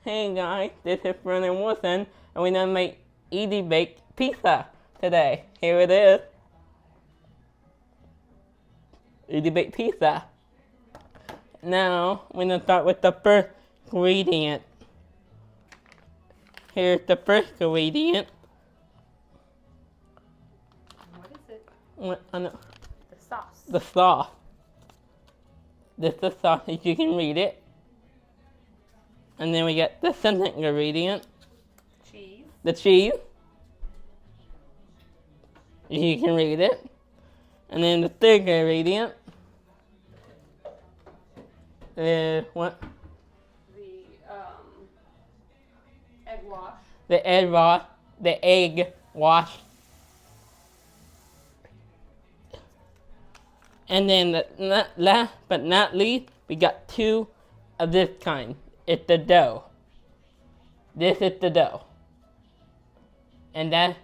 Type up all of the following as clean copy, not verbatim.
Hey guys, this is Brennan Wilson, and we're gonna make easy baked pizza today. Here it is. Easy baked pizza. Now, we're gonna start with the first ingredient. Here's the first ingredient. What is it? The sauce. The sauce. This is the sauce, as you can read it. And then we get the second ingredient. Cheese. The cheese. You can read it. And then the third ingredient is what? The egg wash. The egg wash. The egg wash. And then last but not least, we got two of this kind. It's the dough. This is the dough. And that's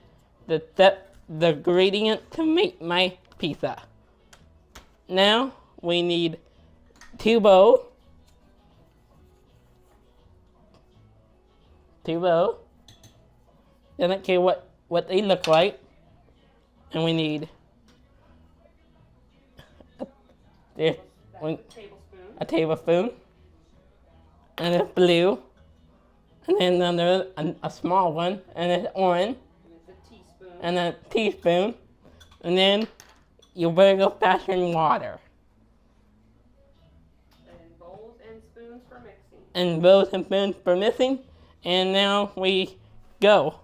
the ingredient to make my pizza. Now we need 2 bowls. 2 bowls. Doesn't care what they look like. And we need a tablespoon. And it's blue. And then another a small one, and it's orange. And a teaspoon. And then your regular fashioned water. And bowls and spoons for mixing. And bowls and spoons for mixing. And now we go.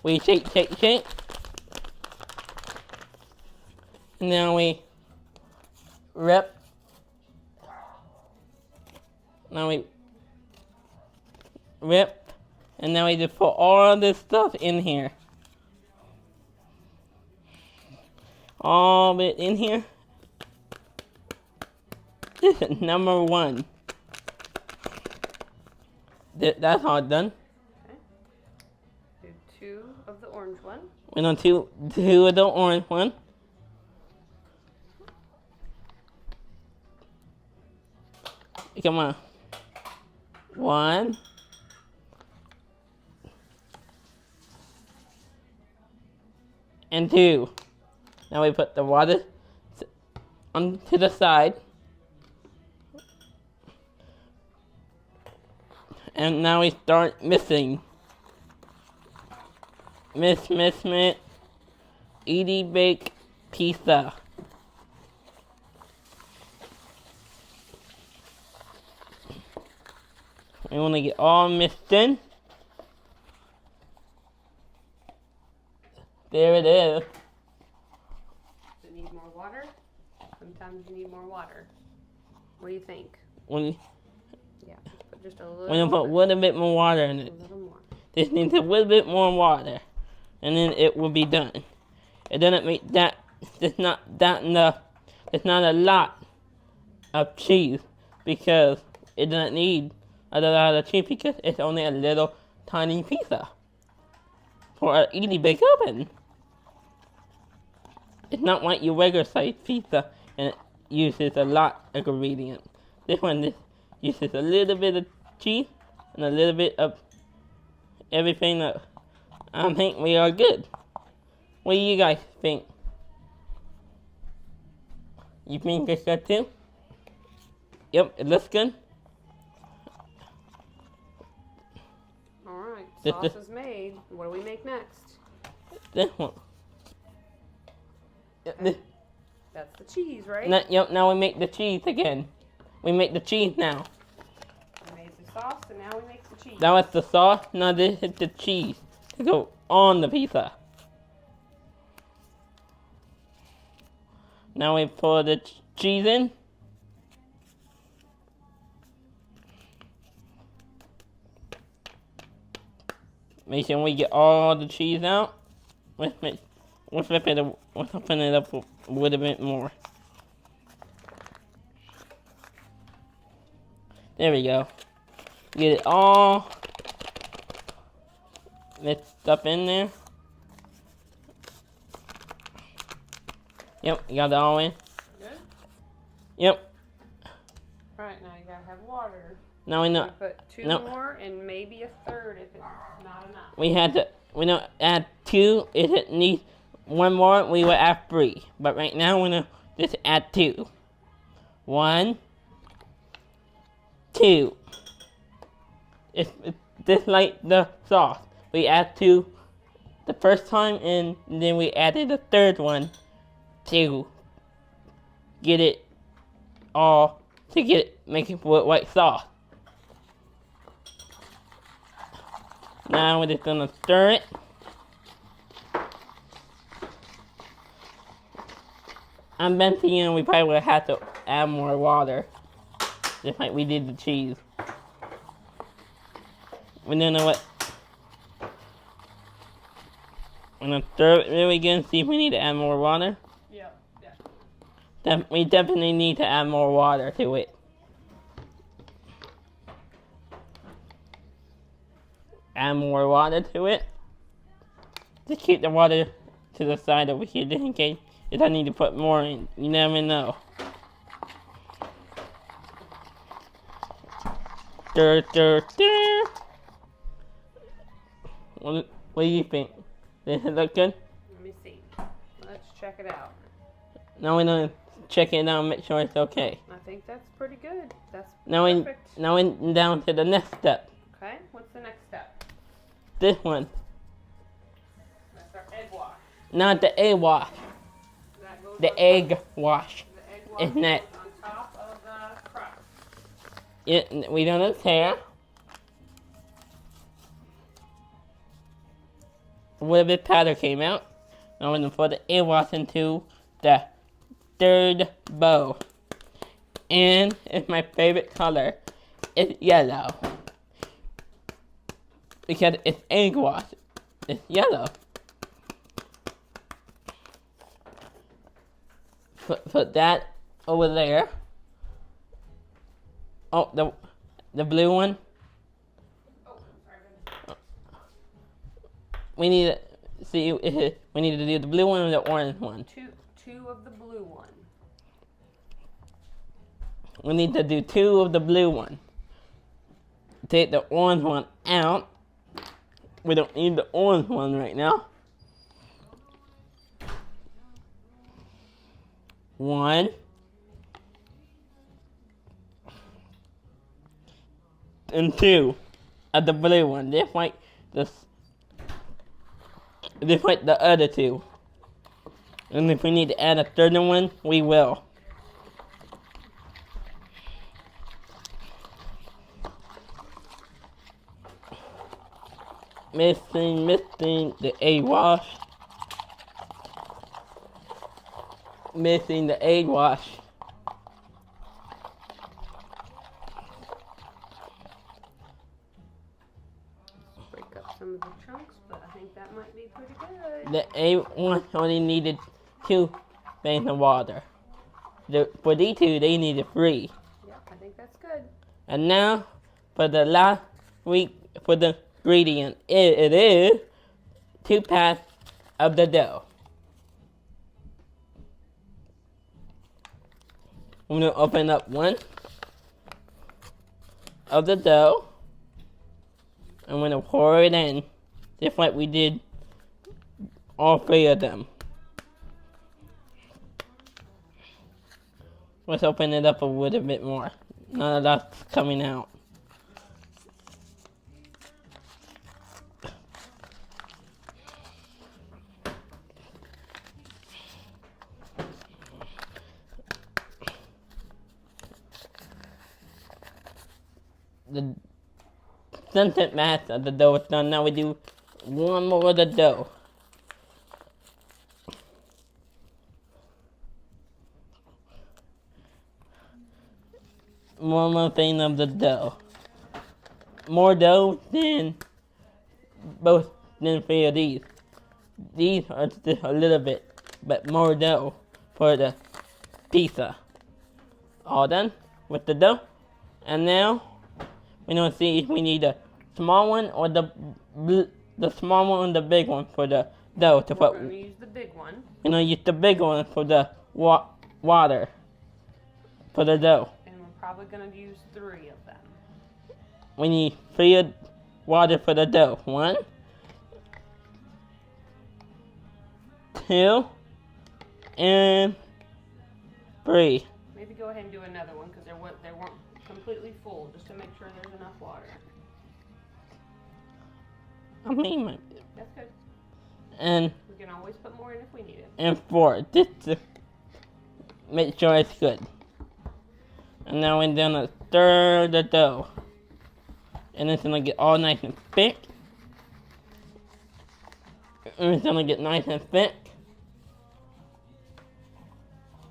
We shake. And now we rip. Now we rip. And now we just put all this stuff in here. All of it in here. This is number 1. That's all done. Okay. Do 2 of the orange one. We're on two of the orange one. Come on. 1. And 2. Now we put the water onto the side. And now we start mixing. Mix. Easy bake pizza. We want to get all mixed in. There it is. Does it need more water? Sometimes you need more water. What do you think? Yeah, put just a little. We're gonna put a little bit more water in it. A little more. This needs a little bit more water, and then it will be done. It doesn't make that. It's not that enough. It's not a lot of cheese because it doesn't need a lot of cheese because it's only a little tiny pizza for an easy bake oven. It's not like your regular sized pizza and it uses a lot of ingredients. This one uses a little bit of cheese and a little bit of everything else. I think we are good. What do you guys think? You think it's good too? Yep, it looks good. Alright, sauce is made. What do we make next? This one. Okay. That's the cheese, right? Now we make the cheese again. We make the cheese now. We made the sauce, and now we make the cheese. That was the sauce, now this is the cheese to go on the pizza. Now we pour the cheese in. Make sure we get all the cheese out. We'll open it up a little bit more. There we go. Get it all mixed up in there. Yep, you got it all in. Good? Yep. Alright, now you gotta have water. Now we know. Put two No. more and maybe a third if it's not enough. We had to. We don't add 2. If it needs 1 more, we will add 3. But right now, we're gonna just add 2. 1, 2. It's just like the sauce. We add 2 the first time, and then we added the third one to get it all make it with white sauce. Now we're just gonna stir it. I'm betting we probably will have to add more water, just like we did the cheese. We don't know what. I'm gonna stir it really good and see if we need to add more water. Yeah. We definitely need to add more water to it. Add more water to it. Just keep the water to the side over here just in case if I need to put more in. You never know. Stir, stir, stir. What do you think? Does it look good? Let me see. Let's check it out. Now we're gonna check it out and make sure it's okay. I think that's pretty good. That's Now perfect. now we're down to the next step. Okay, what's the next step? This one. That's our egg wash. Not the egg wash. That goes The on egg wash. The egg wash Isn't goes that? on top of the crust. We don't tear. A little bit of powder came out. Now we're gonna put the egg wash into the third bowl. And it's my favorite color. It's yellow. Because it's egg wash. It's yellow. Put that over there. Oh, the blue one. Oh, sorry. We need to see. We need to do the blue one or the orange one. Two of the blue one. We need to do 2 of the blue one. Take the orange one out. We don't need the orange one right now. 1. And 2 of the blue one. Just like the other 2. And if we need to add a third one, we will. Missing the egg wash. Missing the egg wash. Break up some of the chunks, but I think that might be pretty good. The egg wash only needed 2 bags of water. For these 2, they needed 3. Yeah, I think that's good. And now, for the last week, for the ingredient, it is 2 packs of the dough. I'm going to open up 1 of the dough. I'm going to pour it in, just like we did all 3 of them. Let's open it up a little bit more. None of that's coming out. The scented mass of the dough is done. Now we do 1 more of the dough. One more thing of the dough. More dough than 3 of these. These are just a little bit, but more dough for the pizza. All done with the dough. And now we're gonna see if we need a small one or the small one or the big one for the dough to put. We're gonna use the big one. We're gonna use the big one for the water for the dough. And we're probably gonna use 3 of them. we need 3 water for the dough. 1, 2, and 3. Maybe go ahead and do another one because they weren't completely full, just to make sure there's enough water. I mean, That's good. And we can always put more in if we need it. And 4, just to make sure it's good. And now we're gonna stir the dough, and it's gonna get all nice and thick. And it's gonna get nice and thick,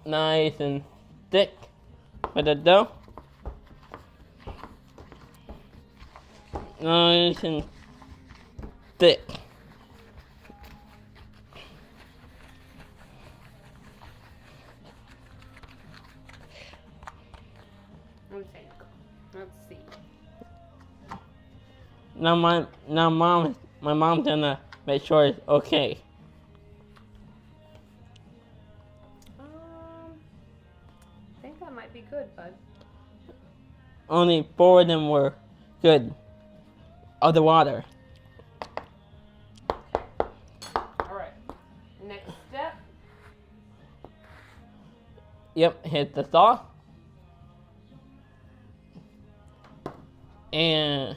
nice and thick for the dough. Nice and thick. Let's see. Now my mom's gonna make sure it's okay. I think that might be good, bud. Only 4 of them were good. Of the water. Alright. Next step. Yep, hit the saw. And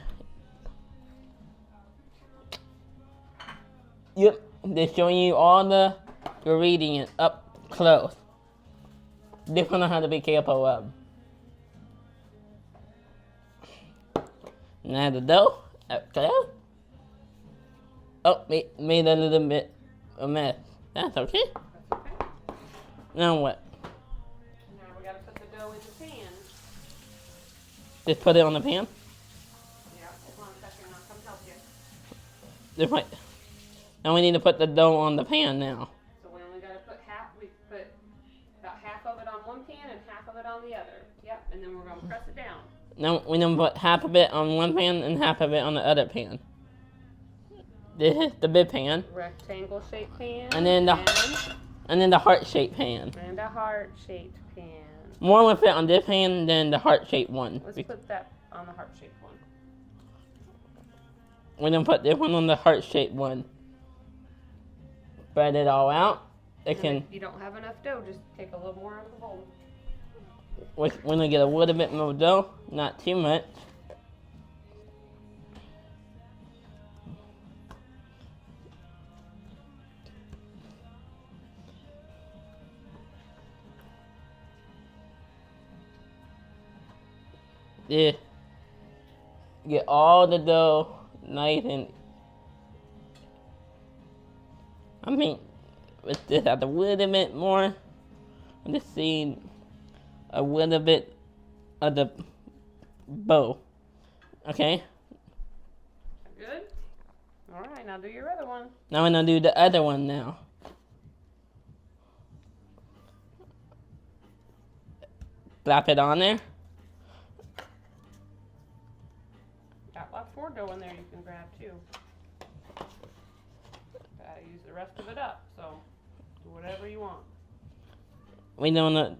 yep, they're showing you all the ingredients up close. This one I have to be careful of. Now the dough up close. Oh, made a little bit of mess. That's okay. That's okay. Now what? Now we gotta put the dough in the pan. Just put it on the pan. Yeah, hold on a second, I'll come help you. Just wait. Now we need to put the dough on the pan now. So we only gotta put we put about half of it on one pan and half of it on the other. Yep, and then we're gonna press it down. Now we need to put half of it on one pan and half of it on the other pan. This is the big pan. Rectangle shaped pan. And then the heart-shaped pan. And a heart shaped pan. More will fit on this pan than the heart-shaped one. Let's put that on the heart shaped one. We're gonna put this one on the heart-shaped one. Spread it all out. If you don't have enough dough, just take a little more out of the bowl. We're gonna get a little bit more dough, not too much. Yeah. Get all the dough nice and. I mean, let's just add a little bit more. I'm just seeing a little bit of the bow. Okay? Good? Alright, now do your other one. Now I'm gonna do the other one now. Slap it on there. Got lots more dough in there you can grab too. Gotta use the rest of it up, so do whatever you want. We don't know.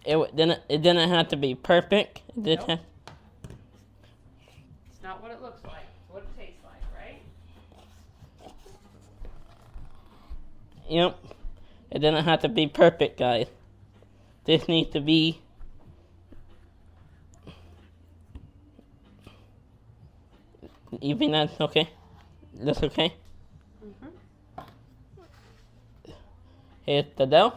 It didn't have to be perfect. Nope. It's not what it looks like. It's what it tastes like, right? Yep. It didn't have to be perfect, guys. This needs to be. You think that's okay? That's okay? Mm-hmm. Here's the dough.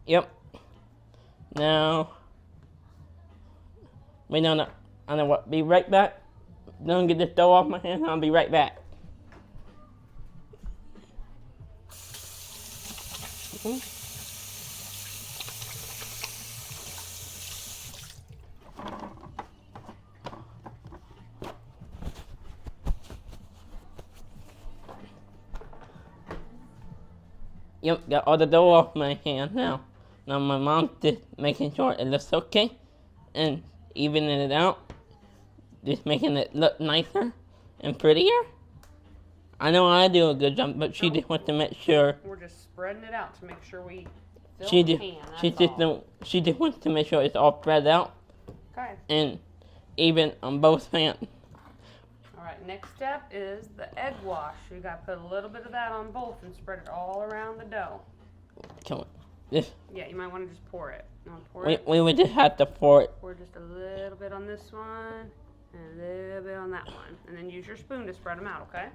Yep. Now, wait, no, I know what. Be right back. Don't get this dough off my hand. I'll be right back. Yep, got all the dough off my hand now. Now my mom's just making sure it looks okay and evening it out. Just making it look nicer and prettier. I know I do a good job, but she just wants to make sure. We're just spreading it out to make sure we Still She can, that's all. she just wants to make sure it's all spread out Okay. and even on both pans. Alright, next step is the egg wash. You gotta put a little bit of that on both and spread it all around the dough. Come on. This Yeah, you might want to just pour it. You want to pour it? we would just have to pour it. Pour just a little bit on this one and a little bit on that one. And then use your spoon to spread them out, okay?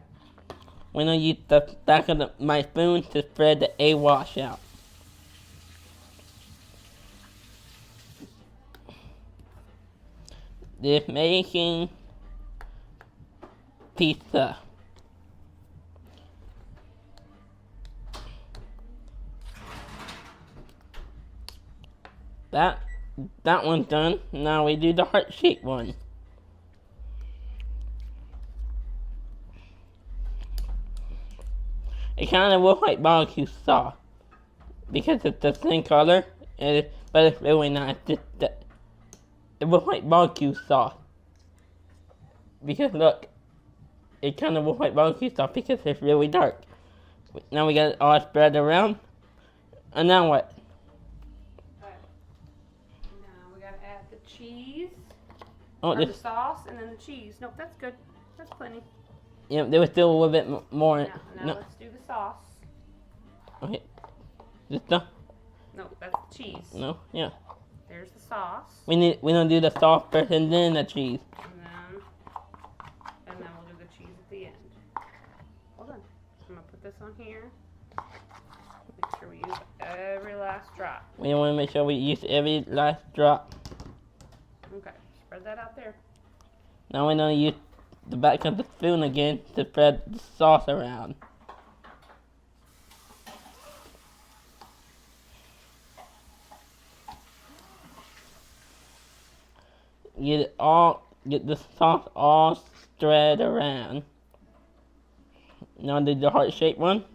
We're gonna use the back of my spoon to spread the egg wash out. This making pizza. That one's done. Now we do the heart-shaped one. It kind of looks like barbecue sauce because it's the same color, but it's really not. It's just that it looks like barbecue sauce because look, it kind of looks like barbecue sauce because it's really dark. Now we got it all spread around, and now what? Now we gotta add the cheese, Oh, or the sauce, and then the cheese. Nope, that's good. That's plenty. Yeah, there was still a little bit more. Now No. let's do the sauce. Okay. Just the. No, that's the cheese. No. Yeah. There's the sauce. We don't do the sauce first and then the cheese. And then we'll do the cheese at the end. Hold on. I'm gonna put this on here. Make sure we use every last drop. We want to make sure we use every last drop. Okay, spread that out there. Now we're gonna use the back of the spoon again to spread the sauce around. Get the sauce all spread around. Now do the heart-shaped one.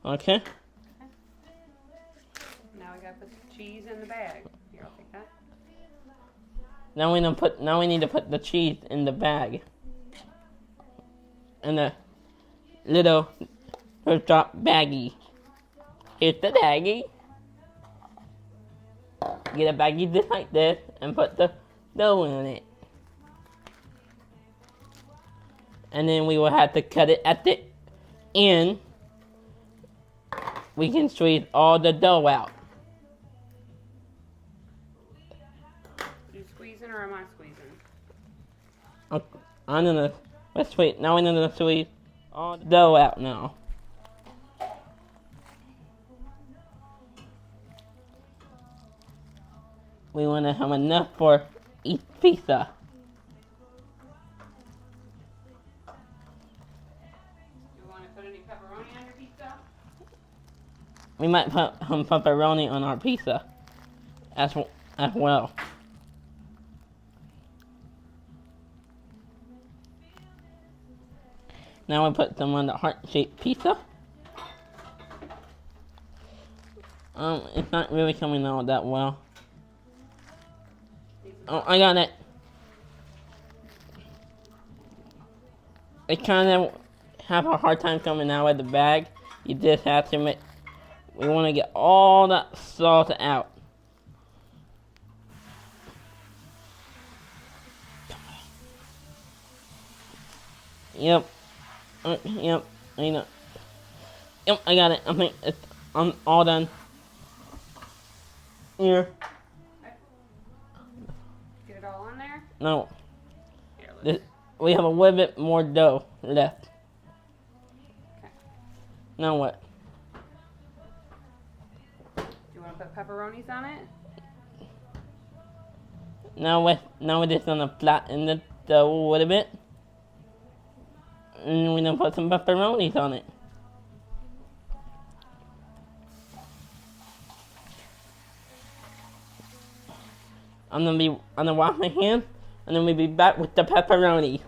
Okay. Now we gotta put the cheese in the bag. Here, I'll take that. Now we need to put the cheese in the bag. And the little drop baggie. Here's the baggie. Get a baggie just like this and put the dough in it. And then we will have to cut it at the end. We can squeeze all the dough out. You squeezing or am I squeezing? I'm gonna let's wait. Now we're gonna squeeze all the dough out now. We want to have enough for each pizza. Do you want to put any pepperoni on your pizza? We might put some pepperoni on our pizza as well. Now we put some on the heart-shaped pizza. It's not really coming out that well. Oh, I got it. It kind of have a hard time coming out of the bag. You just have to make. We want to get all that sauce out. Yep. Yep. I know. Yep. I got it. I think I'm all done. Here. Get it all on there? No. Here, We have a little bit more dough left. Okay. Now what? Do you want to put pepperonis on it? Now we're just gonna flatten the dough a little bit. And we're gonna put some pepperonis on it. I'm gonna wash my hands, and then we'll be back with the pepperoni.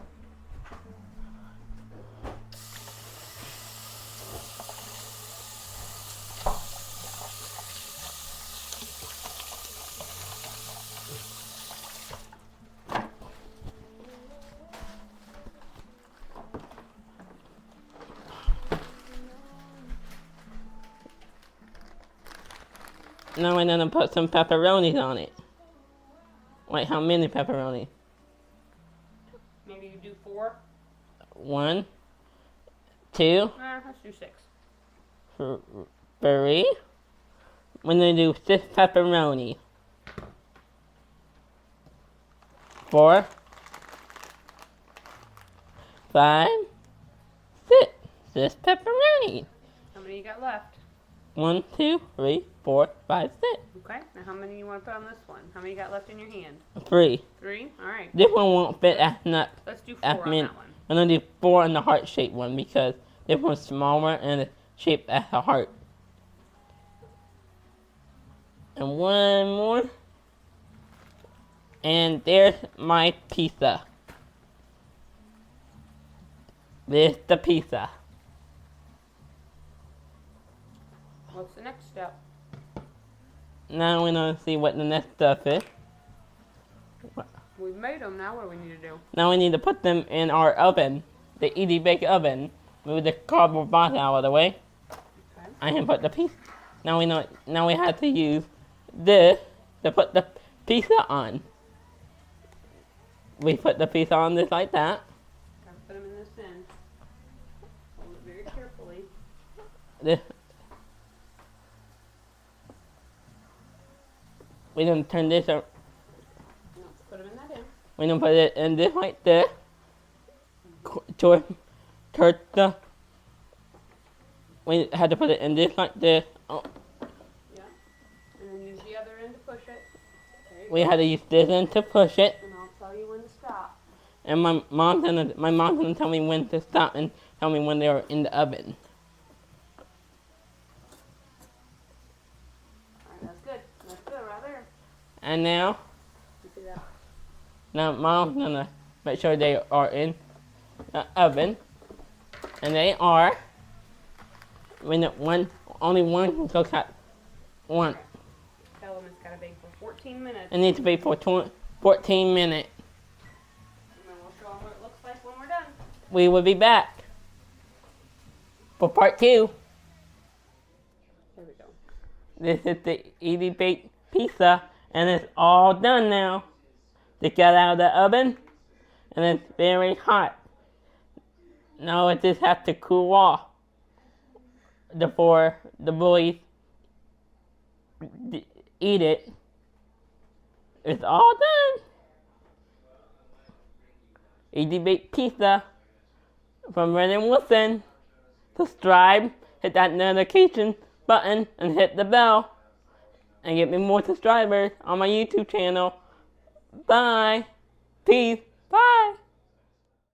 Now we're gonna put some pepperonis on it. Wait, how many pepperoni? Maybe you do 4. 1, 2, Let's do 6. 3. We're gonna do 6 pepperoni. 4, 5, 6. 6 pepperoni. How many you got left? 1, 2, 3, 4, 5, 6. Okay. Now how many you want to put on this one? How many you got left in your hand? 3. 3? Alright. This one won't fit as much. Let's do 4 on that one. I'm gonna do 4 on the heart-shaped one because this one's smaller and it's shaped as a heart. And 1 more. And there's my pizza. There's the pizza. What's the next step? Now we're gonna see what the next stuff is. We've made them. Now what do we need to do? Now we need to put them in our oven, the Edie Bake oven. Move the cardboard box out of the way. Okay. I can put the pizza. Now we know. Now we have to use this to put the pizza on. We put the pizza on this like that. Gotta put them in this end. Hold it very carefully. This. We don't turn this up. No, put them in that end. We don't put it in this like this. Turn the. We had to put it in this like this. Oh. Yeah. And then use the other end to push it. We had to use this end to push it. And I'll tell you when to stop. And my mom's gonna tell me when to stop and tell me when they're in the oven. Alright, that's good. That's good right there. And now, mom's gonna make sure they are in the oven. And they are. Only one can cook at once. Tell them it's gotta bake for 14 minutes. It needs to be for 14 minutes. And then we'll show them what it looks like when we're done. We will be back for part 2. There we go. This is the Edie Baked pizza, and it's all done now. It got out of the oven, and it's very hot. Now it just has to cool off before the boys eat it. It's all done. Edie Baked pizza from Red and Wilson. Subscribe, hit that notification button, and hit the bell. And get me more subscribers on my YouTube channel. Bye. Peace. Bye.